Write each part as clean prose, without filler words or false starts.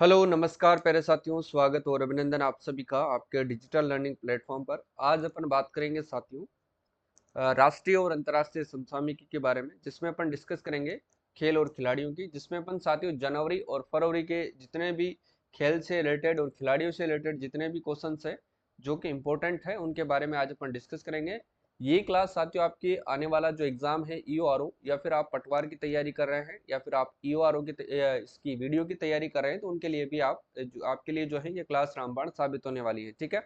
Hello नमस्कार प्यारे साथियों, स्वागत और अभिनंदन आप सभी का आपके डिजिटल लर्निंग प्लेटफॉर्म पर। आज अपन बात करेंगे साथियों राष्ट्रीय और अंतर्राष्ट्रीय समसामयिकी के बारे में, जिसमें अपन डिस्कस करेंगे खेल और खिलाड़ियों की, जिसमें अपन साथियों जनवरी और फरवरी के जितने भी खेल से रिलेटेड और खिलाड़ियों से रिलेटेड जितने भी क्वेश्चंस है जो कि इम्पोर्टेंट है उनके बारे में आज अपन डिस्कस करेंगे। ये क्लास साथियों आपकी आने वाला जो एग्जाम है ईओआरओ, या फिर आप पटवार की तैयारी कर रहे हैं या फिर आप ईओआरओ की इसकी वीडियो की तैयारी कर रहे हैं, तो उनके लिए भी आपके लिए जो है ये क्लास रामबाण साबित होने वाली है। ठीक है,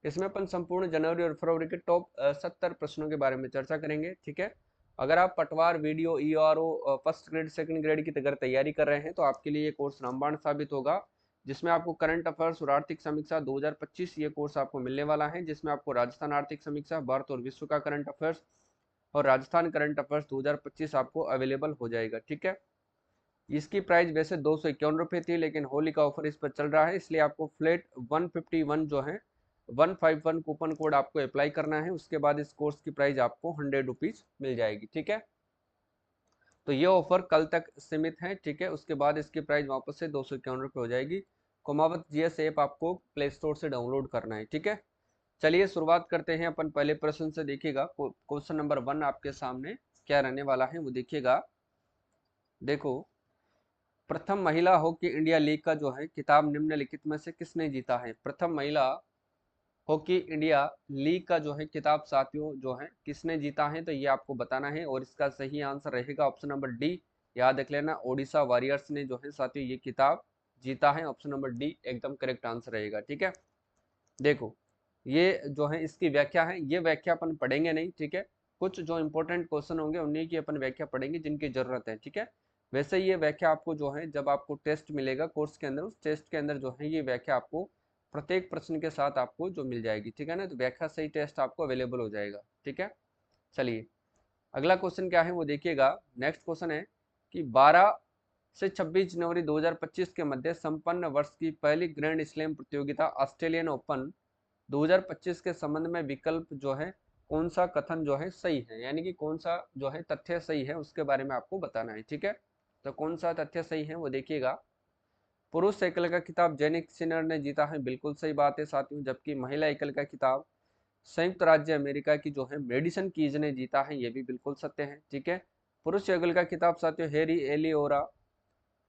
इसमें अपन संपूर्ण जनवरी और फरवरी के टॉप 70 प्रश्नों के बारे में चर्चा करेंगे। ठीक है, अगर आप पटवार video ERO first grade second grade की अगर तैयारी कर रहे हैं तो आपके लिए ये कोर्स रामबाण साबित होगा, जिसमें आपको करंट अफेयर्स और आर्थिक समीक्षा 2025 ये कोर्स आपको मिलने वाला है, जिसमें आपको राजस्थान आर्थिक समीक्षा, भारत और विश्व का करंट अफेयर्स और राजस्थान करंट अफेयर्स 2025 आपको अवेलेबल हो जाएगा। ठीक है, इसकी प्राइस वैसे 251 रुपये थी, लेकिन होली का ऑफर इस पर चल रहा है, इसलिए आपको फ्लैट 151 जो है 151 कूपन कोड आपको अप्लाई करना है। उसके बाद इस कोर्स की प्राइस आपको 100 रुपीज मिल जाएगी। ठीक है, तो ये ऑफर कल तक सीमित है। ठीक है, उसके बाद इसकी प्राइस वापस से 251 रुपये हो जाएगी। कुमावत जीएस ऐप आपको प्ले स्टोर से डाउनलोड करना है। ठीक है, चलिए शुरुआत करते हैं अपन पहले प्रश्न से। देखिएगा क्वेश्चन नंबर 1 आपके सामने क्या रहने वाला है वो देखिएगा। देखो, प्रथम महिला हॉकी इंडिया लीग का जो है खिताब निम्नलिखित में से किसने जीता है? प्रथम महिला हॉकी इंडिया लीग का जो है खिताब साथियों जो है किसने जीता है, तो ये आपको बताना है और इसका सही आंसर रहेगा ऑप्शन नंबर डी। याद रख लेना, ओडिशा वॉरियर्स ने जो है साथियों ये खिताब जीता है। ऑप्शन नंबर डी एकदम करेक्ट आंसर रहेगा। ठीक है, देखो ये जो है इसकी व्याख्या है, ये व्याख्या अपन पढ़ेंगे नहीं। ठीक है, कुछ जो इंपॉर्टेंट क्वेश्चन होंगे उन्हीं की अपन व्याख्या पढ़ेंगे जिनकी जरूरत है। ठीक है, वैसे ये व्याख्या आपको जो है जब आपको टेस्ट मिलेगा कोर्स के अंदर, उस टेस्ट के अंदर जो है ये व्याख्या आपको प्रत्येक प्रश्न के साथ आपको जो मिल जाएगी। ठीक है ना, तो व्याख्या सही टेस्ट आपको अवेलेबल हो जाएगा। ठीक है, चलिए अगला क्वेश्चन क्या है वो देखिएगा। नेक्स्ट क्वेश्चन है कि 12 से 26 जनवरी 2025 के मध्य संपन्न वर्ष की पहली ग्रैंड स्लैम प्रतियोगिता ऑस्ट्रेलियन ओपन 2025 के संबंध में विकल्प जो है कौन सा कथन जो है सही है, यानी कि कौन सा जो है तथ्य सही है उसके बारे में आपको बताना है। ठीक है, तो कौन सा तथ्य सही है वो देखिएगा। पुरुष एकल का खिताब जेनिक सिनर ने जीता है, बिल्कुल सही बात है साथियों। जबकि महिला एकल का खिताब संयुक्त राज्य अमेरिका की जो है मेडिसन कीज ने जीता है, ये भी बिल्कुल सत्य है। ठीक है, पुरुष युगल का खिताब साथियों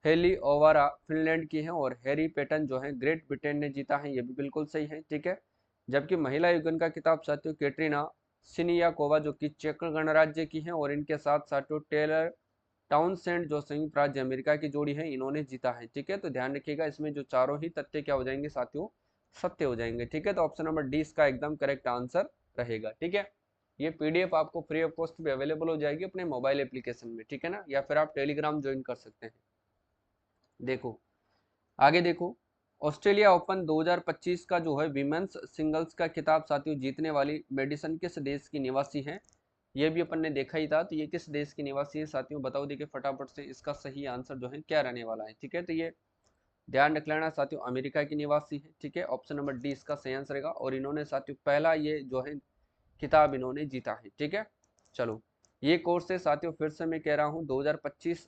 हेली ओवारा फिनलैंड की है और हैरी पेटन जो है ग्रेट ब्रिटेन ने जीता है, ये भी बिल्कुल सही है। ठीक है, जबकि महिला युगल का खिताब साथियों कैटरीना सिनियाकोवा जो कि चेक गणराज्य की है और इनके साथ साथियों टेलर टाउनसेंड जो संयुक्त राज्य अमेरिका की जोड़ी है, इन्होंने जीता है। ठीक है, तो ध्यान रखिएगा इसमें जो चारों ही तथ्य क्या हो जाएंगे साथियों, सत्य हो जाएंगे। ठीक है, तो ऑप्शन नंबर डी इसका एकदम करेक्ट आंसर रहेगा। ठीक है, ये पीडीएफ आपको फ्री ऑफ कॉस्ट भी अवेलेबल हो जाएगी अपने मोबाइल एप्लीकेशन में। ठीक है ना, या फिर आप टेलीग्राम ज्वाइन कर सकते हैं। देखो आगे देखो, ऑस्ट्रेलिया ओपन 2025 का जो है विमेंस सिंगल्स का खिताब साथियों जीतने वाली मेडिसन किस देश की निवासी है? ये भी अपन ने देखा ही था, तो ये किस देश की निवासी है साथियों बताओ। देखिए फटाफट से इसका सही आंसर जो है क्या रहने वाला है। ठीक है, तो ये ध्यान रख लेना साथियों, अमेरिका की निवासी है। ठीक है, ऑप्शन नंबर डी इसका सही आंसर रहेगा और इन्होंने साथियों पहला ये जो है खिताब इन्होंने जीता है। ठीक है, चलो ये कोर्स है साथियों, फिर से मैं कह रहा हूँ 2025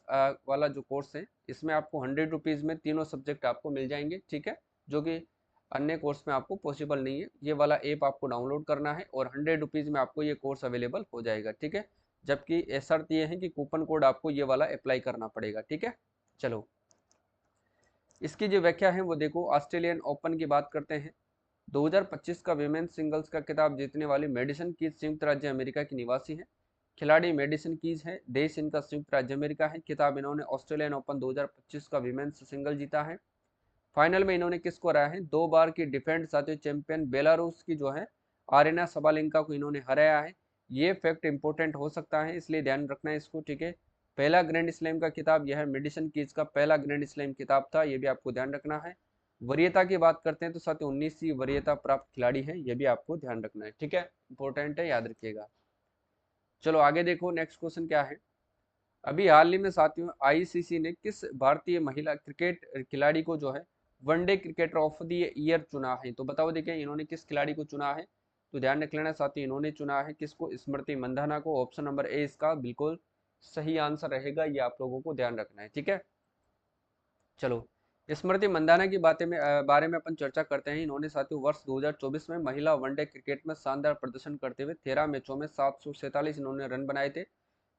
वाला जो कोर्स है इसमें आपको 100 रुपीज़ में तीनों सब्जेक्ट आपको मिल जाएंगे। ठीक है, जो कि अन्य कोर्स में आपको पॉसिबल नहीं है। ये वाला ऐप आपको डाउनलोड करना है और 100 रुपीज़ में आपको ये कोर्स अवेलेबल हो जाएगा। ठीक है, जबकि शर्त ये है कि कूपन कोड आपको ये वाला अप्लाई करना पड़ेगा। ठीक है, चलो इसकी जो व्याख्या है वो देखो। ऑस्ट्रेलियन ओपन की बात करते हैं, 2025 का विमेन्स सिंगल्स का खिताब जीतने वाली मेडिसन कीज संयुक्त राज्य अमेरिका की निवासी है। खिलाड़ी मेडिसन कीज है, देश इनका संयुक्त राज्य अमेरिका है। खिताब इन्होंने ऑस्ट्रेलियन ओपन 2025 का विमेन्स सिंगल जीता है। फाइनल में इन्होंने किसको हराया है? 2 बार की डिफेंड साथियों चैंपियन बेलारूस की जो है आरेना सबालेंका को इन्होंने हराया है। ये फैक्ट इंपॉर्टेंट हो सकता है, इसलिए ध्यान रखना है इसको। ठीक है, पहला ग्रैंड स्लैम का खिताब यह है मेडिसन कीज का पहला ग्रैंड स्लैम खिताब था, ये भी आपको ध्यान रखना है। वरीयता की बात करते हैं तो साथियों 19वीं वरीयता प्राप्त खिलाड़ी है, ये भी आपको ध्यान रखना है। ठीक है, इंपॉर्टेंट है, याद रखिएगा। चलो आगे देखो, नेक्स्ट क्वेश्चन क्या है। अभी हाल ही में साथियों आईसीसी ने किस भारतीय महिला क्रिकेट खिलाड़ी को जो है one day cricketer of the year चुना है? तो बताओ देखिए इन्होंने किस खिलाड़ी को चुना है, तो ध्यान रख लेना साथियों, इन्होंने चुना है किसको? स्मृति मंधाना को। ऑप्शन नंबर ए इसका बिल्कुल सही आंसर रहेगा, ये आप लोगों को ध्यान रखना है। ठीक है, चलो स्मृति मंदाना की बारे में अपन चर्चा करते हैं। इन्होंने साथियों वर्ष 2024 में महिला वनडे क्रिकेट में शानदार प्रदर्शन करते हुए 13 मैचों में 747 इन्होंने रन बनाए थे,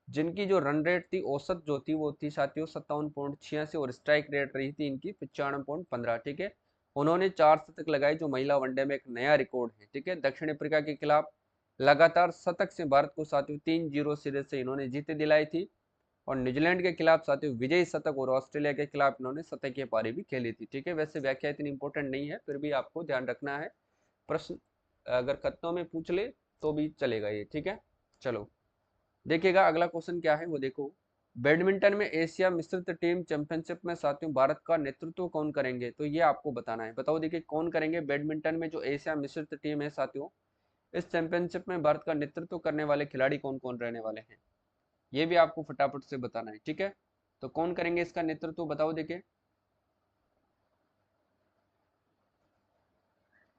जिनकी जो रन रेट थी औसत जो थी वो थी साथियों 57.86 और स्ट्राइक रेट रही थी इनकी 95.15। ठीक है, उन्होंने 4 शतक लगाए जो महिला वनडे में एक नया रिकॉर्ड है। ठीक है, दक्षिण अफ्रीका के खिलाफ लगातार शतक से भारत को साथियों 3-0 सीरीज से इन्होंने जीत दिलाई थी, और न्यूजीलैंड के खिलाफ साथियों विजयी शतक और ऑस्ट्रेलिया के खिलाफ इन्होंने शतकीय पारी भी खेली थी। ठीक है, वैसे व्याख्या इतनी इंपॉर्टेंट नहीं है, फिर भी आपको ध्यान रखना है। प्रश्न अगर खत्तों में पूछ ले तो भी चलेगा ये। ठीक है, चलो देखिएगा अगला क्वेश्चन क्या है वो देखो। बैडमिंटन में एशिया मिश्रित टीम चैंपियनशिप में साथियों भारत का नेतृत्व कौन करेंगे, तो ये आपको बताना है। बताओ देखिए कौन करेंगे बैडमिंटन में जो एशिया मिश्रित टीम है साथियों, इस चैंपियनशिप में भारत का नेतृत्व करने वाले खिलाड़ी कौन कौन रहने वाले हैं, ये भी आपको फटाफट से बताना है। ठीक है, तो कौन करेंगे इसका नेतृत्व बताओ देखिए,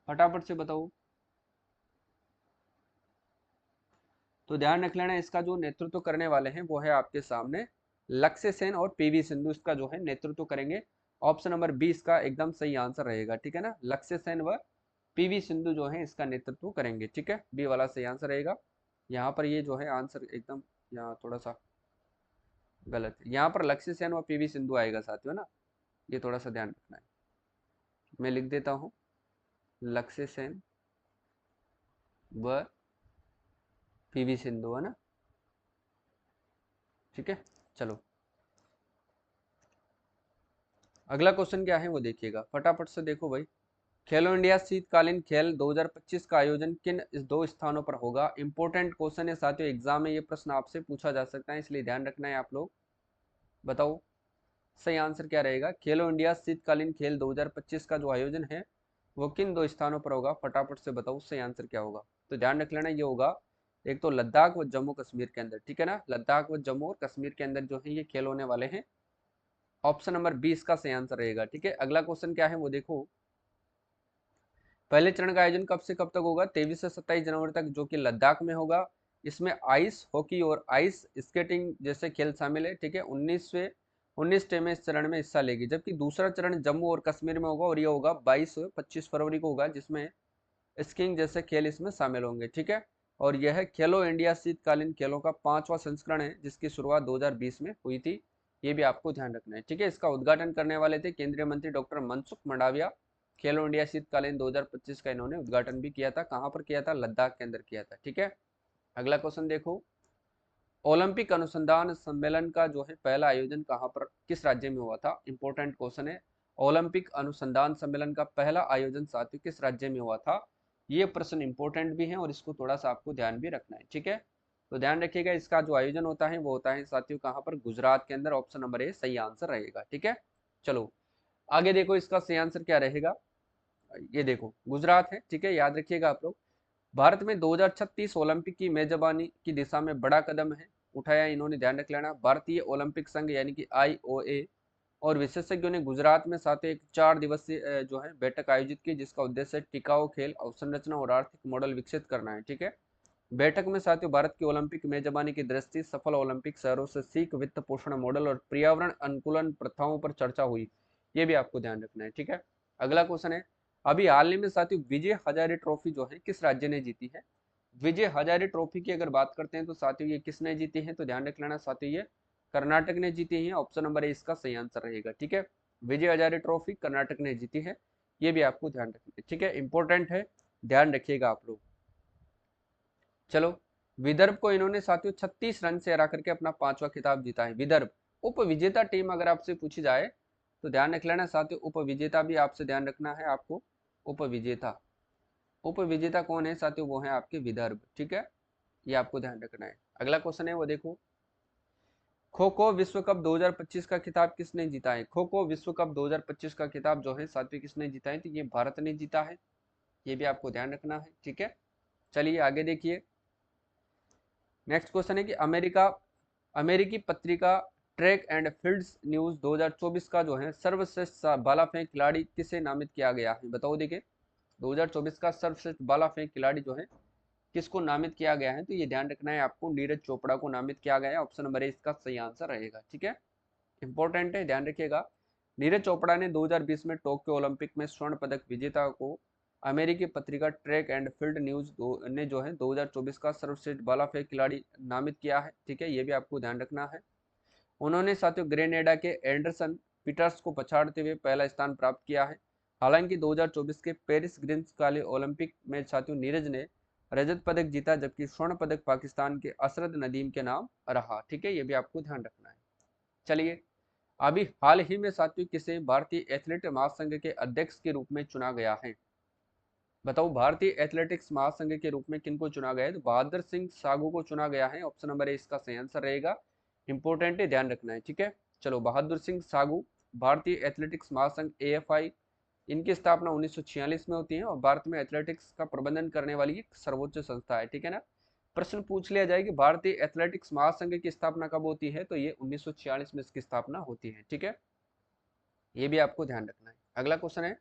फटाफट से बताओ। तो ध्यान रख लेना इसका जो नेतृत्व करने वाले हैं वो है आपके सामने लक्ष्य सेन और पीवी सिंधु इसका जो है नेतृत्व करेंगे। ऑप्शन नंबर 20 का एकदम सही आंसर रहेगा। ठीक है ना, लक्ष्य सेन व पीवी सिंधु जो है इसका नेतृत्व करेंगे। ठीक है, बी वाला सही आंसर रहेगा। यहाँ पर ये जो है आंसर एकदम यहाँ थोड़ा सा गलत है, यहाँ पर लक्ष्य सेन व पीवी सिंधु आएगा साथियों ना, ये थोड़ा सा ध्यान रखना है। मैं लिख देता हूँ लक्ष्य सेन व पीवी सिंधु, है ना। ठीक है, चलो अगला क्वेश्चन क्या है वो देखिएगा फटाफट से देखो भाई। खेलो इंडिया शीतकालीन खेल 2025 का आयोजन किन इस दो स्थानों पर होगा। इंपॉर्टेंट क्वेश्चन है साथियों, एग्जाम में ये प्रश्न आपसे पूछा जा सकता है, इसलिए ध्यान रखना है आप लोग। बताओ सही आंसर क्या रहेगा। खेलो इंडिया शीतकालीन खेल 2025 का जो आयोजन है वो किन दो स्थानों पर होगा, फटाफट से बताओ सही आंसर क्या होगा। तो ध्यान रख लेना ये होगा एक तो लद्दाख व जम्मू कश्मीर के अंदर। ठीक है ना, लद्दाख व जम्मू और कश्मीर के अंदर जो है ये खेल होने वाले हैं। ऑप्शन नंबर 20 का सही आंसर रहेगा। ठीक है, अगला क्वेश्चन क्या है वो देखो। पहले चरण का आयोजन कब से कब तक होगा, 23 से 27 जनवरी तक, जो कि लद्दाख में होगा। इसमें आइस हॉकी और आइस स्केटिंग जैसे खेल शामिल है। ठीक है, 19 टीमें इस चरण में हिस्सा लेगी, जबकि दूसरा चरण जम्मू और कश्मीर में होगा और ये होगा 22 से 25 फरवरी को होगा, जिसमें स्कीइंग जैसे खेल इसमें शामिल होंगे। ठीक है, और यह खेलो इंडिया शीतकालीन खेलों का 5वां संस्करण है जिसकी शुरुआत 2020 में हुई थी, ये भी आपको ध्यान रखना है। ठीक है, इसका उद्घाटन करने वाले थे केंद्रीय मंत्री डॉक्टर मनसुख मंडाविया। खेलो इंडिया शीतकालीन 2025 का इन्होंने उद्घाटन भी किया था, कहाँ पर किया था, लद्दाख के अंदर किया था। ठीक है, अगला क्वेश्चन देखो। ओलंपिक अनुसंधान सम्मेलन का जो है पहला आयोजन कहाँ पर किस राज्य में हुआ था, इंपॉर्टेंट क्वेश्चन है। ओलंपिक अनुसंधान सम्मेलन का पहला आयोजन साथियों किस राज्य में हुआ था, ये प्रश्न इंपॉर्टेंट भी है और इसको थोड़ा सा आपको ध्यान भी रखना है। ठीक है, तो ध्यान रखिएगा इसका जो आयोजन होता है वो होता है साथियों कहाँ पर, गुजरात के अंदर। ऑप्शन नंबर ए सही आंसर रहेगा। ठीक है, चलो आगे देखो इसका सही आंसर क्या रहेगा। ये देखो गुजरात है। ठीक है, याद रखिएगा आप लोग। भारत में 2036 ओलंपिक की मेजबानी की दिशा में बड़ा कदम है उठाया इन्होंने, ध्यान रख लेना। भारतीय ओलंपिक संघ यानी कि IOA और विशेषज्ञों ने गुजरात में साथ एक 4 दिवसीय जो है बैठक आयोजित की, जिसका उद्देश्य टिकाऊ खेल अवसंरचना और आर्थिक मॉडल विकसित करना है। ठीक है, बैठक में साथियों भारत की ओलंपिक मेजबानी की दृष्टि, सफल ओलंपिक शहरों से सीख, वित्त पोषण मॉडल और पर्यावरण अनुकूलन प्रथाओं पर चर्चा हुई, ये भी आपको ध्यान रखना है। ठीक है, अगला क्वेश्चन है। अभी हाल ही में साथियों विजय हजारे ट्रॉफी जो है किस राज्य ने जीती है। विजय हजारे ट्रॉफी की अगर बात करते हैं तो साथियों ये किसने जीती है, तो ध्यान रख लेना साथियों ये कर्नाटक ने जीती है। ऑप्शन नंबर ए इसका सही आंसर रहेगा। ठीक है, विजय हजारे ट्रॉफी कर्नाटक ने जीती है, ये भी आपको ध्यान रखना है। ठीक है, इंपॉर्टेंट है, ध्यान रखिएगा आप लोग। चलो विदर्भ को इन्होंने साथियों 36 रन से हरा करके अपना 5वां खिताब जीता है। विदर्भ उप विजेता टीम अगर आपसे पूछी जाए तो ध्यान रख लेना साथियों, उप विजेता भी आपसे ध्यान रखना है आपको। उप विजेता, उप विजेता कौन है साथियों, वो है आपके विदर्भ। ठीक है, ये आपको ध्यान रखना है। अगला क्वेश्चन है वो देखो। खो खो विश्व कप 2025 का खिताब किसने जीता है। खो खो विश्व कप 2025 का खिताब जो है साथियों किसने जीता है, तो ये भारत ने जीता है, ये भी आपको ध्यान रखना है। ठीक है, चलिए आगे देखिए। नेक्स्ट क्वेश्चन है कि अमेरिकी पत्रिका ट्रैक एंड फील्ड्स न्यूज 2024 का जो है सर्वश्रेष्ठ भाला फेंक खिलाड़ी किसे नामित किया गया है। बताओ देखिए 2024 का सर्वश्रेष्ठ भाला फेंक खिलाड़ी जो है किसको नामित किया गया है, तो ये ध्यान रखना है आपको, नीरज चोपड़ा को नामित किया गया है। ऑप्शन नंबर ए इसका सही आंसर रहेगा। ठीक है, इंपॉर्टेंट है, ध्यान रखिएगा। नीरज चोपड़ा ने 2020 में टोक्यो ओलंपिक में स्वर्ण पदक विजेता को अमेरिकी पत्रिका ट्रैक एंड फील्ड न्यूज ने जो है 2024 का सर्वश्रेष्ठ भाला फेंक खिलाड़ी नामित किया है। ठीक है, ये भी आपको ध्यान रखना है। उन्होंने साथियों ग्रेनेडा के एंडरसन पीटर्स को पछाड़ते हुए पहला स्थान प्राप्त किया है। हालांकि 2024 के पेरिस ग्रीष्मकालीन ओलंपिक में साथियों नीरज ने रजत पदक जीता, जबकि स्वर्ण पदक पाकिस्तान के असरद नदीम के नाम रहा। ठीक है, ये भी आपको ध्यान रखना है। चलिए, अभी हाल ही में साथियों किसे भारतीय एथलेटिक महासंघ के अध्यक्ष के रूप में चुना गया है? बताओ, भारतीय एथलेटिक्स महासंघ के रूप में किनको चुना गया है? तो बहादुर सिंह सागू को चुना गया है। ऑप्शन नंबर ए इसका सही आंसर रहेगा। इंपॉर्टेंट है, ध्यान रखना है। ठीक है, चलो, बहादुर सिंह सागू भारतीय एथलेटिक्स महासंघ AFI, इनकी स्थापना 1946 में होती है और भारत में एथलेटिक्स का प्रबंधन करने वाली एक सर्वोच्च संस्था है। ठीक है ना। प्रश्न पूछ लिया जाए कि भारतीय एथलेटिक्स महासंघ की स्थापना कब होती है, तो ये 1946 में इसकी स्थापना होती है। ठीक है, ये भी आपको ध्यान रखना है। अगला क्वेश्चन है,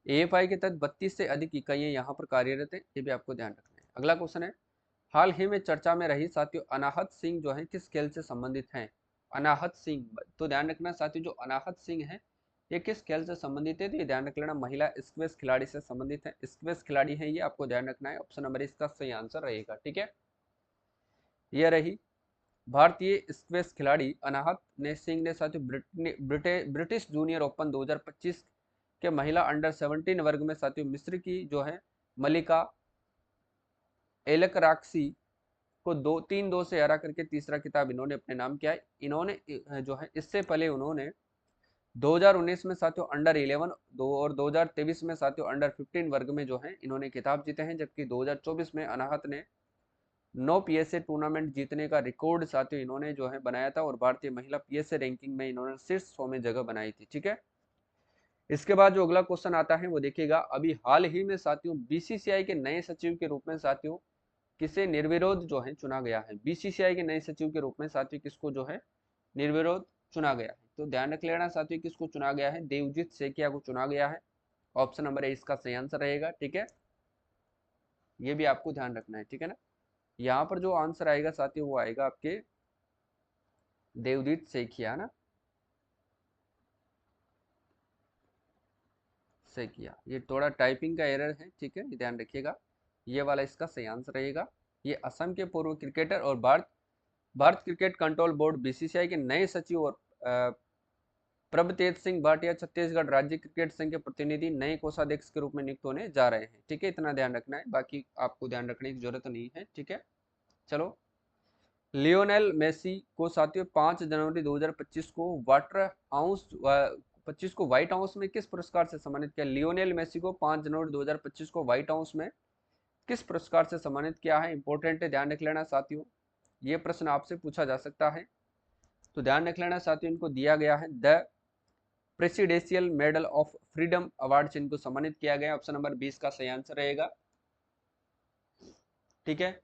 AFI के तहत 32 से अधिक इकाइयां यहाँ पर कार्यरत है, ये भी आपको ध्यान रखना है। अगला क्वेश्चन है, हाल ही में चर्चा में रही साथियों अनाहत सिंह जो है किस खेल से संबंधित हैं? अनाहत सिंह, तो ध्यान रखना साथियों, जो अनाहत सिंह है ये किस खेल से संबंधित है? तो ये ध्यान रख लेना, महिला स्क्वैश खिलाड़ी से संबंधित है। स्क्वैश खिलाड़ी है ये, आपको ध्यान रखना है। ऑप्शन नंबर इसका सही आंसर रहेगा। ठीक है, ये रही भारतीय स्क्वैश खिलाड़ी अनाहत ने सिंह ने साथियों ब्रिटिश जूनियर ओपन 2025 के महिला अंडर 17 वर्ग में साथियों मिस्र की जो है मलिका एलकराक्सी को 2-3-2 से हरा करके तीसरा खिताब इन्होंने अपने नाम किया है। इन्होंने जो है इससे पहले उन्होंने 2019 में साथियों अंडर 11 दो और 2023 में साथियों अंडर 15 वर्ग में जो है इन्होंने खिताब जीते हैं, जबकि 2024 में अनाहत ने 9 PSA टूर्नामेंट जीतने का रिकॉर्ड साथियों इन्होंने जो है बनाया था और भारतीय महिला PSA रैंकिंग में इन्होंने शीर्ष 100 में जगह बनाई थी। ठीक है, इसके बाद जो अगला क्वेश्चन आता है वो देखिएगा, अभी हाल ही में साथियों BCCI के नए सचिव के रूप में साथियों किसे निर्विरोध जो है चुना गया है? BCCI के नए सचिव के रूप में साथियों किसको जो है निर्विरोध चुना गया है? तो ध्यान रख लेना साथियों, किसको चुना गया है? देवजीत सेकिया को चुना गया है। ऑप्शन नंबर ए इसका सही आंसर रहेगा। ठीक है, ये भी आपको ध्यान रखना है। ठीक है ना, यहाँ पर जो आंसर आएगा साथियों वो आएगा आपके देवजीत सेकिया ना, सेकिया। ये थोड़ा टाइपिंग का एरर है। ठीक है, ध्यान रखिएगा, ये वाला इसका सही आंसर रहेगा। ये असम के पूर्व क्रिकेटर और Bharat cricket control board BCCI के नए सचिव और प्रभतेज सिंह भाटिया छत्तीसगढ़ राज्य क्रिकेट संघ के प्रतिनिधि नए कोषाध्यक्ष के रूप में नियुक्त होने जा रहे हैं। ठीक है, इतना ध्यान रखना है, बाकी आपको ध्यान रखने की जरूरत नहीं है। ठीक है, चलो, लियोनेल मेसी को साथियों 5 जनवरी 2025 को व्हाइट हाउस में किस पुरस्कार से सम्मानित किया? लियोनेल मेसी को 5 जनवरी 2025 को व्हाइट हाउस में किस पुरस्कार से सम्मानित किया है? इंपॉर्टेंट है, ध्यान रख लेना साथियों, ये प्रश्न आपसे पूछा जा सकता है। तो ध्यान रख लेना साथियों, इनको दिया गया है the presidential medal of freedom award से इनको सम्मानित किया गया। ऑप्शन नंबर 20 का सही आंसर रहेगा। ठीक है,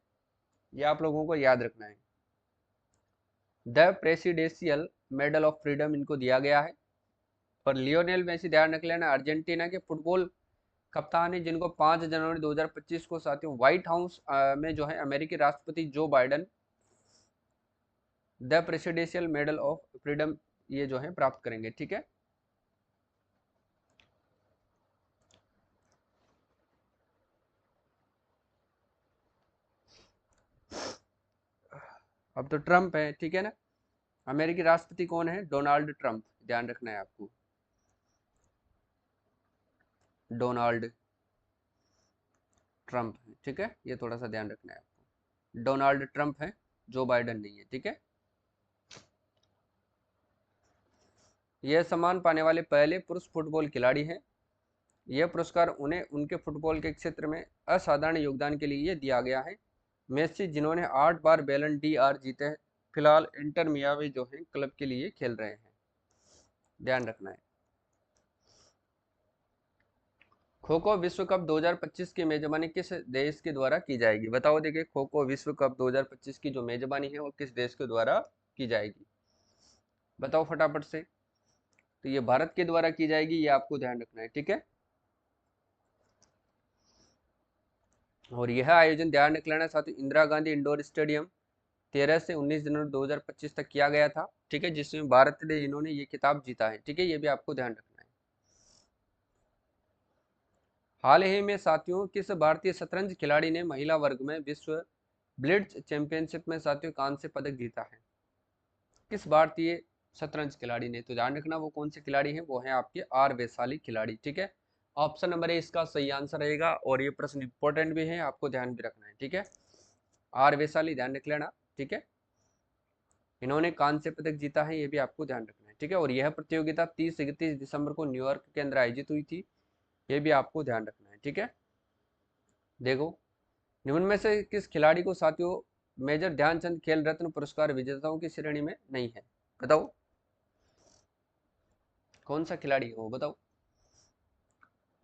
ये आप लोगों को याद रखना है, the presidential medal of freedom इनको दिया गया है। और लियोनेल मेसी ध्यान रख लेना अर्जेंटीना के फुटबॉल कप्तान है, जिनको 5 जनवरी 2025 को साथियों व्हाइट हाउस में जो है अमेरिकी राष्ट्रपति Joe Biden the presidential medal of freedom ये जो है प्राप्त करेंगे। ठीक है, अब तो ट्रम्प है। ठीक है ना, अमेरिकी राष्ट्रपति कौन है? डोनाल्ड ट्रम्प, ध्यान रखना है आपको, डोनाल्ड ट्रम्प है। ठीक है, ये थोड़ा सा ध्यान रखना है आपको, डोनाल्ड ट्रम्प है, जो बाइडेन नहीं है। ठीक है, यह सम्मान पाने वाले पहले पुरुष फुटबॉल खिलाड़ी हैं। यह पुरस्कार उन्हें उनके फुटबॉल के क्षेत्र में असाधारण योगदान के लिए दिया गया है। मेसी, जिन्होंने 8 बार बैलन डीआर जीते हैं, फिलहाल इंटर मियामी जो है क्लब के लिए खेल रहे हैं। ध्यान रखना है। खो खो विश्व कप 2025 की मेजबानी किस देश के द्वारा की जाएगी? बताओ, देखिए, खो खो विश्व कप 2025 की जो मेजबानी है वो किस देश के द्वारा की जाएगी? बताओ फटाफट से। तो ये भारत के द्वारा की जाएगी, ये आपको ध्यान रखना है। ठीक है, और यह आयोजन ध्यान रख लेना साथियों इंदिरा गांधी इंडोर स्टेडियम 13 से 19 जनवरी 2025 तक किया गया था, ठीक है, जिसमें भारत ने इन्होंने ये खिताब जीता है, ठीक है, ये भी आपको ध्यान रखना है। हाल ही में साथियों किस भारतीय शतरंज खिलाड़ी ने महिला वर्ग में विश्व ब्लिट्ज चैंपियनशिप में साथियों कांस्य पदक जीता है? किस भारतीय शतरंज खिलाड़ी ने? तो ध्यान रखना वो कौन से खिलाड़ी हैं, वो हैं आपके आर वैशाली खिलाड़ी, ठीक है। ऑप्शन नंबर ए इसका सही आंसर रहेगा, और ये प्रश्न इंपॉर्टेंट भी है, आपको ध्यान भी रखना है, ठीक है। आर वैशाली ध्यान रख लेना, ठीक है, इन्होंने कांस्य पदक जीता है, ये भी आपको ध्यान रखना है, ठीक है। और यह प्रतियोगिता 30-31 दिसंबर को न्यूयॉर्क के अंदर आयोजित हुई थी, ये भी आपको ध्यान रखना है, ठीक है। देखो, निम्न में से किस खिलाड़ी को साथियों मेजर ध्यानचंद खेल रत्न पुरस्कार विजेताओं की श्रेणी में नहीं है? बताओ कौन सा खिलाड़ी है वो, बताओ,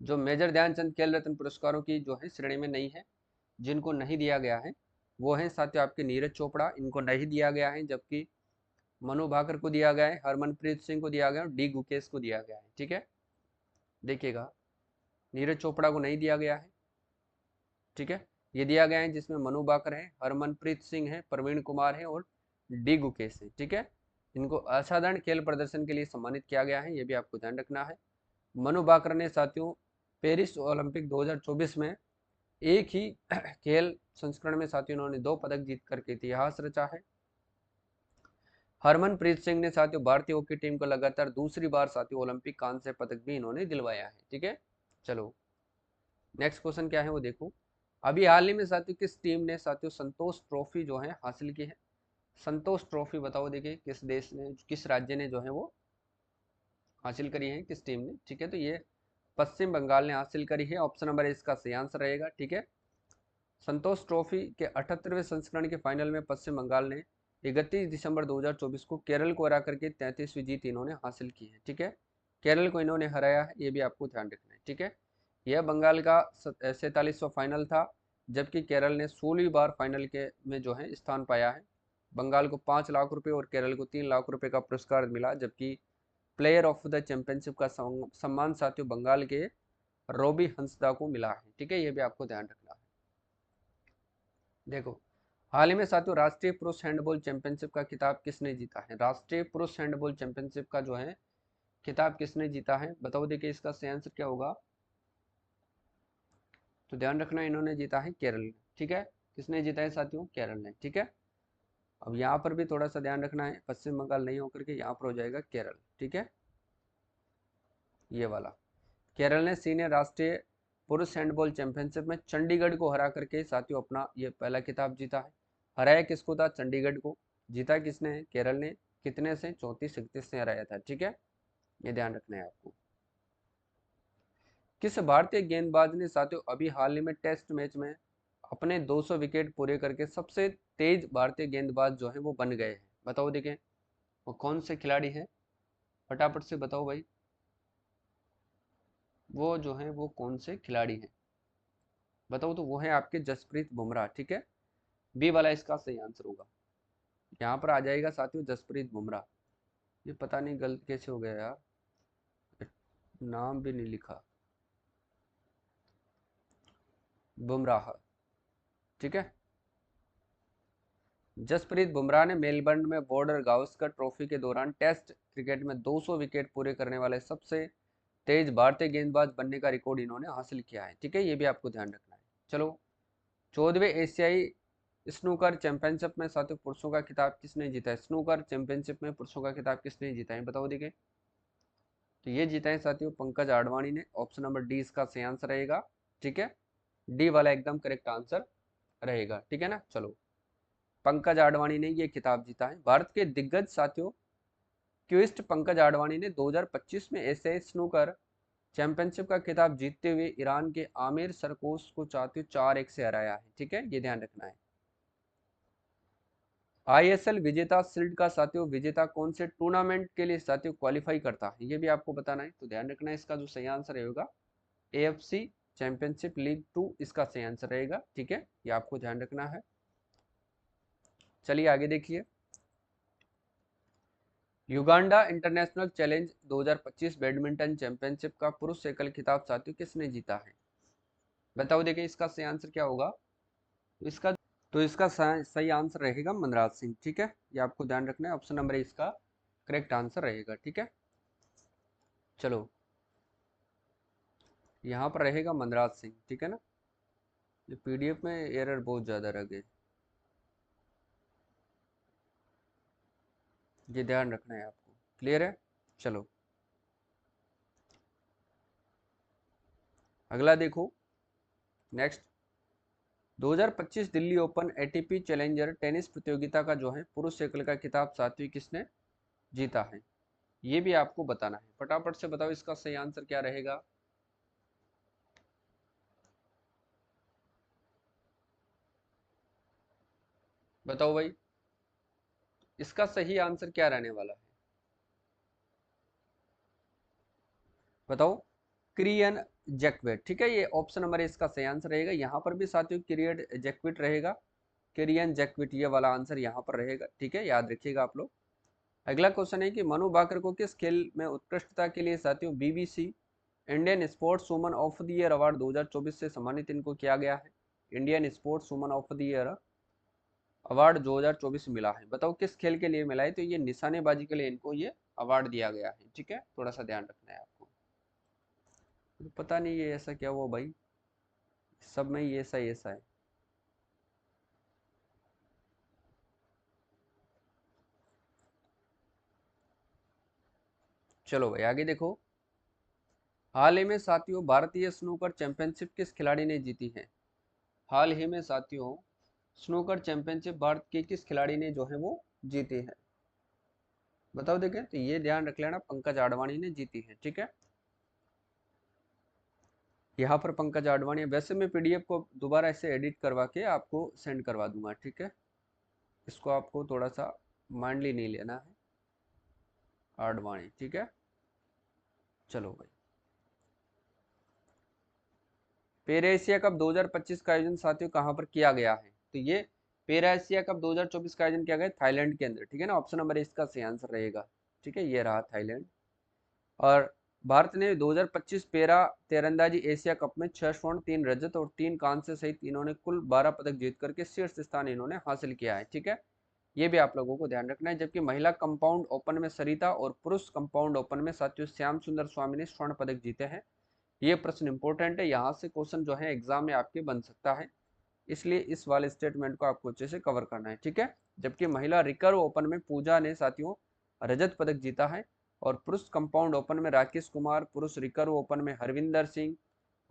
जो मेजर ध्यानचंद खेल रत्न पुरस्कारों की जो है श्रेणी में नहीं है, जिनको नहीं दिया गया है, वो है साथियों आपके नीरज चोपड़ा, इनको नहीं दिया गया है, जबकि मनु भाकर को दिया गया है, हरमनप्रीत सिंह को दिया गया है और डी गुकेश को दिया गया है, ठीक है। देखिएगा, नीरज चोपड़ा को नहीं दिया गया है, ठीक है, ये दिया गया है जिसमें मनु भाकर है, हरमनप्रीत सिंह है, प्रवीण कुमार है और डी गुकेश है, ठीक है। इनको असाधारण खेल प्रदर्शन के लिए सम्मानित किया गया है, ये भी आपको ध्यान रखना है। मनु भाकर ने साथियों पेरिस ओलंपिक 2024 में एक ही खेल संस्करण में साथियों इन्होंने 2 पदक जीत करके इतिहास रचा है। हरमनप्रीत सिंह ने साथियों भारतीय हॉकी टीम को लगातार दूसरी बार साथियों ओलंपिक कांस्य पदक भी इन्होंने दिलवाया है, ठीक है। चलो नेक्स्ट क्वेश्चन क्या है वो देखो। अभी हाल ही में साथियों किस टीम ने साथियों संतोष ट्रॉफी जो है हासिल की है? संतोष ट्रॉफी बताओ, देखिए किस देश ने, किस राज्य ने जो है वो हासिल करी है, किस टीम ने, ठीक है। तो ये पश्चिम बंगाल ने हासिल करी है, ऑप्शन नंबर इसका सही आंसर रहेगा, ठीक है। संतोष ट्रॉफी के 78वें संस्करण के फाइनल में पश्चिम बंगाल ने 31 दिसंबर 2024 को केरल को हरा करके 33वीं जीत इन्होंने हासिल की है, ठीक है। केरल को इन्होंने हराया है, ये भी आपको ध्यान रखना है, ठीक है। यह बंगाल का 47वां फाइनल था, जबकि केरल ने 16वीं बार फाइनल के में जो है स्थान पाया है। बंगाल को 5 लाख रुपए और केरल को 3 लाख रुपए का पुरस्कार मिला, जबकि प्लेयर ऑफ द चैंपियनशिप का सम्मान साथियों बंगाल के रोबी हंसदा को मिला है, ठीक है, ये भी आपको ध्यान रखना है। देखो, हाल ही में साथियों राष्ट्रीय पुरुष हैंडबॉल चैंपियनशिप का खिताब किसने जीता है? राष्ट्रीय पुरुष हैंडबॉल चैंपियनशिप का जो है खिताब किसने जीता है, बताओ, देखिए इसका सही आंसर क्या होगा। तो ध्यान रखना, इन्होंने जीता है केरल ने, ठीक है। किसने जीता है साथियों? केरल ने, ठीक है। अब यहाँ पर भी थोड़ा सा ध्यान रखना है, पश्चिम बंगाल नहीं होकर के यहाँ पर हो जाएगा केरल, ठीक है, ये वाला। केरल ने सीनियर राष्ट्रीय पुरुष हैंडबॉल चैंपियनशिप में चंडीगढ़ को हरा करके साथियों अपना ये पहला खिताब जीता है। हराया किसको था? चंडीगढ़ को। जीता किसने? केरल ने। कितने से? 34-31 से हराया था, ठीक है, ये ध्यान रखना है आपको। किस भारतीय गेंदबाज ने साथियों अभी हाल ही में टेस्ट मैच में अपने 200 विकेट पूरे करके सबसे तेज भारतीय गेंदबाज जो है वो बन गए हैं? बताओ देखें, वो कौन से खिलाड़ी हैं, फटाफट से बताओ भाई, वो जो है वो कौन से खिलाड़ी हैं, बताओ। तो वो है आपके जसप्रीत बुमराह, ठीक है, बी वाला इसका सही आंसर होगा। यहाँ पर आ जाएगा साथियों जसप्रीत बुमराह। ये पता नहीं गलत कैसे हो गया यार, नाम भी नहीं लिखा, बुमराह, ठीक है। जसप्रीत बुमराह ने मेलबर्न में बॉर्डर गावस्कर ट्रॉफी के दौरान टेस्ट क्रिकेट में 200 विकेट पूरे करने वाले सबसे तेज भारतीय गेंदबाज बनने का रिकॉर्ड इन्होंने हासिल किया है, ठीक है, ये भी आपको ध्यान रखना है। चलो, 14वें एशियाई स्नूकर चैंपियनशिप में साथियों पुरुषों का खिताब किसने जीता है? स्नूकर चैंपियनशिप में पुरुषों का खिताब किसने जीता है, बताओ देखिए। तो ये जीता है साथियों पंकज आडवाणी ने, ऑप्शन नंबर डी इसका सही आंसर रहेगा, ठीक है, डी वाला एकदम करेक्ट आंसर रहेगा, ठीक है ना। चलो, पंकज आडवाणी ने ये खिताब जीता है। भारत के दिग्गज साथियों क्विस्ट पंकज आडवाणी ने 2025 में एशियाई स्नूकर चैंपियनशिप का खिताब जीतते हुए ईरान के आमिर सरकोश को साथियों 4-1 से हराया है, ठीक है, ये ध्यान रखना है। आईएसएल विजेता शील्ड का साथियों विजेता कौन से टूर्नामेंट के लिए साथियों क्वालिफाई करता है, ये भी आपको बताना है। तो ध्यान रखना है, इसका जो सही आंसर रहेगा एएफसी चैंपियनशिप लीग 2 इसका सही आंसर रहेगा, ठीक है, ये आपको ध्यान रखना है। चलिए आगे देखिए। Uganda international challenge 2025 badminton championship का पुरुष एकल खिताब साथियों किसने जीता है? बताओ देखिए इसका सही आंसर क्या होगा। तो इसका तो इसका सही आंसर रहेगा मनराज सिंह। ठीक है, ये आपको ध्यान रखना है, ऑप्शन नंबर इसका करेक्ट आंसर रहेगा। ठीक है, चलो यहाँ पर रहेगा मनराज सिंह। ठीक है ना, ये पीडीएफ में एरर बहुत ज़्यादा रह गए, ये ध्यान रखना है आपको। क्लियर है, चलो अगला देखो। Next, 2025 Delhi open ATP challenger tennis प्रतियोगिता का जो है पुरुष एकल का खिताब सातवीं किसने जीता है, ये भी आपको बताना है। फटाफट से बताओ इसका सही आंसर क्या रहेगा। बताओ भाई, इसका सही आंसर क्या रहने वाला है, बताओ। क्रियन जैक्वेट। ठीक है, ये ऑप्शन नंबर इसका सही आंसर रहेगा। यहाँ पर भी साथियों क्रियन जैक्वेट रहेगा, क्रियन जैक्वेट ये वाला आंसर यहाँ पर रहेगा। ठीक है, याद रखिएगा आप लोग। अगला क्वेश्चन है कि मनु भाकर को किस खेल में उत्कृष्टता के लिए साथियों BBC Indian sports woman of the year award 2024 से सम्मानित इनको किया गया है। Indian sports woman of the year award 2024 मिला है, बताओ किस खेल के लिए मिला है। तो ये निशानेबाजी के लिए इनको ये अवार्ड दिया गया है। ठीक है, थोड़ा सा ध्यान रखना है आपको। तो पता नहीं ये ऐसा क्या हुआ भाई, सब में ये ऐसा है। चलो भाई आगे देखो। हाल ही में साथियों भारतीय स्नूकर चैंपियनशिप किस खिलाड़ी ने जीती है। हाल ही में साथियों स्नूकर चैंपियनशिप भारत के किस खिलाड़ी ने जो है वो जीती है, बताओ देखें। तो ये ध्यान रख लेना, पंकज आडवाणी ने जीती है। ठीक है, यहाँ पर पंकज आडवाणी। वैसे मैं पीडीएफ को दोबारा ऐसे एडिट करवा के आपको सेंड करवा दूंगा। ठीक है, इसको आपको थोड़ा सा माइंडली नहीं लेना है, आडवाणी। ठीक है, चलो भाई। पेरा एशिया कप 2025 का आयोजन साथियों कहाँ पर किया गया है। तो ये पेरा एशिया कप 2024 का आयोजन किया गया थाईलैंड के अंदर। ठीक है ना, ऑप्शन नंबर इसका सही आंसर रहेगा। ठीक है, ये रहा थाईलैंड। और भारत ने 2025 पेरा तीरंदाजी एशिया कप में 6 स्वर्ण 3 रजत और 3 कांस्य सहित इन्होंने कुल 12 पदक जीत करके शीर्ष स्थान इन्होंने हासिल किया है। ठीक है, ये भी आप लोगों को ध्यान रखना है। जबकि महिला कंपाउंड ओपन में सरिता और पुरुष कंपाउंड ओपन में साथियों श्याम सुंदर स्वामी ने स्वर्ण पदक जीते हैं। ये प्रश्न इंपॉर्टेंट है, यहाँ से क्वेश्चन जो है एग्जाम में आपके बन सकता है, इसलिए इस वाले स्टेटमेंट को आपको अच्छे से कवर करना है। ठीक है, जबकि महिला रिकर्व ओपन में पूजा ने साथियों रजत पदक जीता है और पुरुष कंपाउंड ओपन में राकेश कुमार, पुरुष रिकर्व ओपन में हरविंदर सिंह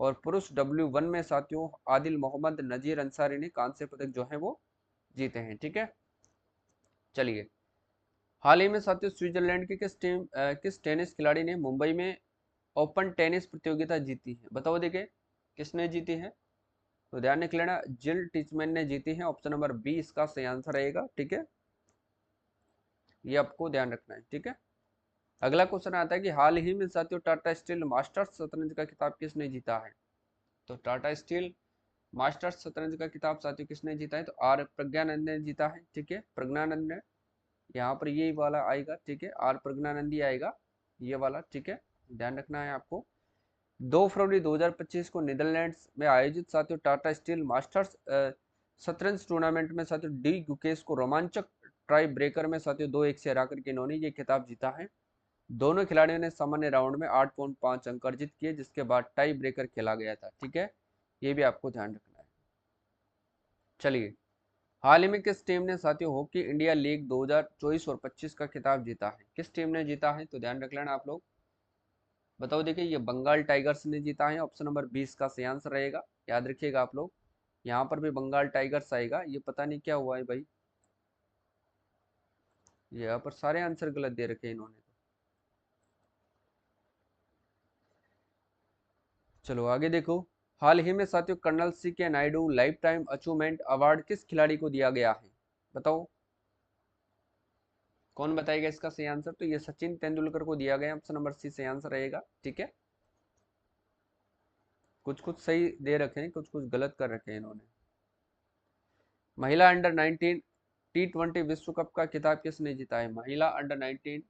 और पुरुष W1 में साथियों आदिल मोहम्मद नजीर अंसारी ने कांस्य पदक जो है वो जीते हैं। ठीक है, चलिए। हाल ही में साथियों स्विट्जरलैंड के किस टेनिस खिलाड़ी ने मुंबई में ओपन टेनिस प्रतियोगिता जीती है, बताओ देखिए किसने जीती है। तो ध्यान रख लेना, जिल टिचमैन ने जीती है, ऑप्शन नंबर बी इसका सही आंसर रहेगा। ठीक है, ये आपको ध्यान रखना है। ठीक है, अगला क्वेश्चन आता है कि हाल ही में साथियों टाटा स्टील मास्टर्स शतरंज का खिताब किसने जीता है। तो टाटा स्टील मास्टर्स शतरंज का खिताब साथियों किसने जीता है। तो आर प्रज्ञानंद ने जीता है। ठीक है, प्रज्ञानंद ने, यहाँ पर यही वाला आएगा। ठीक है, आर प्रज्ञानंद ही आएगा ये वाला। ठीक है, ध्यान रखना है आपको। 2 फरवरी 2025 को नीदरलैंड्स में आयोजित साथियों टाटा स्टील मास्टर्स शतरंज टूर्नामेंट में साथियों डी गुकेश को रोमांचक ट्राई ब्रेकर में साथियों 2-1 से हराकर के इन्होंने ये खिताब जीता है। दोनों खिलाड़ियों ने सामान्य राउंड में 8.5 अंक अर्जित किए, जिसके बाद टाई ब्रेकर खेला गया था। ठीक है, ये भी आपको ध्यान रखना है। चलिए, हाल ही में किस टीम ने साथियों हॉकी इंडिया लीग 2024 और 25 का खिताब जीता है, किस टीम ने जीता है। तो ध्यान रख लेना आप लोग, बताओ देखिए। ये बंगाल टाइगर्स ने जीता है, ऑप्शन नंबर 20 का सही आंसर रहेगा। याद रखिएगा आप लोग, यहाँ पर भी बंगाल टाइगर्स आएगा। ये पता नहीं क्या हुआ है भाई, यहाँ पर सारे आंसर गलत दे रखे हैं इन्होंने। चलो आगे देखो। हाल ही में साथियों colonel C.K. Naidu lifetime achievement award किस खिलाड़ी को दिया गया है, बताओ कौन बताएगा इसका सही आंसर। तो ये सचिन तेंदुलकर को दिया गया, ऑप्शन नंबर सी सही आंसर रहेगा। ठीक है, कुछ कुछ सही दे रखे हैं, कुछ कुछ गलत कर रखे हैं इन्होंने। महिला अंडर 19 T20 विश्व कप का खिताब किसने जीता है। महिला अंडर 19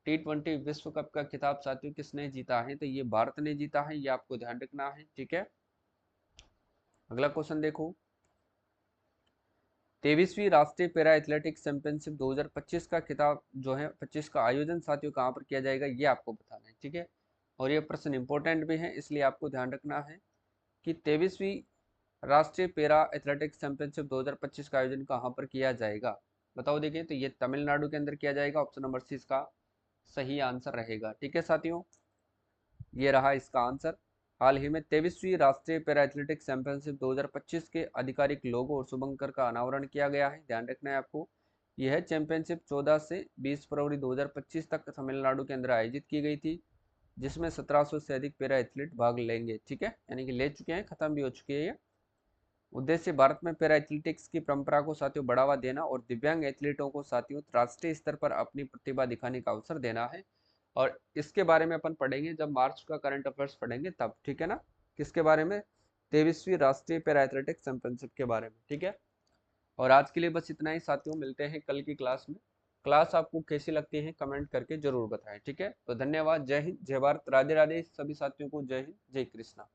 T20 विश्व कप का खिताब साथियों किसने जीता है। तो ये भारत ने जीता है, ये आपको ध्यान रखना है। ठीक है, अगला क्वेश्चन देखो। 23वीं राष्ट्रीय पैरा एथलेटिक्स चैंपियनशिप 2025 का खिताब जो है 25 का आयोजन साथियों कहाँ पर किया जाएगा, ये आपको बताना है, ठीक है। और ये प्रश्न इंपॉर्टेंट भी है, इसलिए आपको ध्यान रखना है कि 23वीं राष्ट्रीय पैरा एथलेटिक्स चैंपियनशिप 2025 का आयोजन कहाँ पर किया जाएगा। बताओ, देखिए तो ये तमिलनाडु के अंदर किया जाएगा। ऑप्शन नंबर सी इसका सही आंसर रहेगा, ठीक है साथियों। ये रहा इसका आंसर। हाल ही में 23वीं राष्ट्रीय पैरा एथलेटिक्स चैंपियनशिप 2025 के आधिकारिक लोगो और शुभंकर का अनावरण किया गया है। ध्यान रखना है आपको, यह चैंपियनशिप 14 से 20 फरवरी 2025 तक तमिलनाडु के अंदर आयोजित की गई थी, जिसमें 1700 से अधिक पैरा एथलीट भाग लेंगे, ठीक है, यानी कि ले चुके हैं, खत्म भी हो चुकी है ये। उद्देश्य भारत में पैरा एथलेटिक्स की परंपरा को साथियों बढ़ावा देना और दिव्यांग एथलीटों को साथियों राष्ट्रीय स्तर पर अपनी प्रतिभा दिखाने का अवसर देना है। और इसके बारे में अपन पढ़ेंगे जब मार्च का करंट अफेयर्स पढ़ेंगे तब, ठीक है ना। किसके बारे में? 23वीं राष्ट्रीय पैरा एथलेटिक्स चैंपियनशिप के बारे में, ठीक है। और आज के लिए बस इतना ही साथियों, मिलते हैं कल की क्लास में। क्लास आपको कैसी लगती है कमेंट करके जरूर बताएं, ठीक है। तो धन्यवाद, जय हिंद, जय भारत, राधे राधे सभी साथियों को, जय हिंद, जय कृष्णा।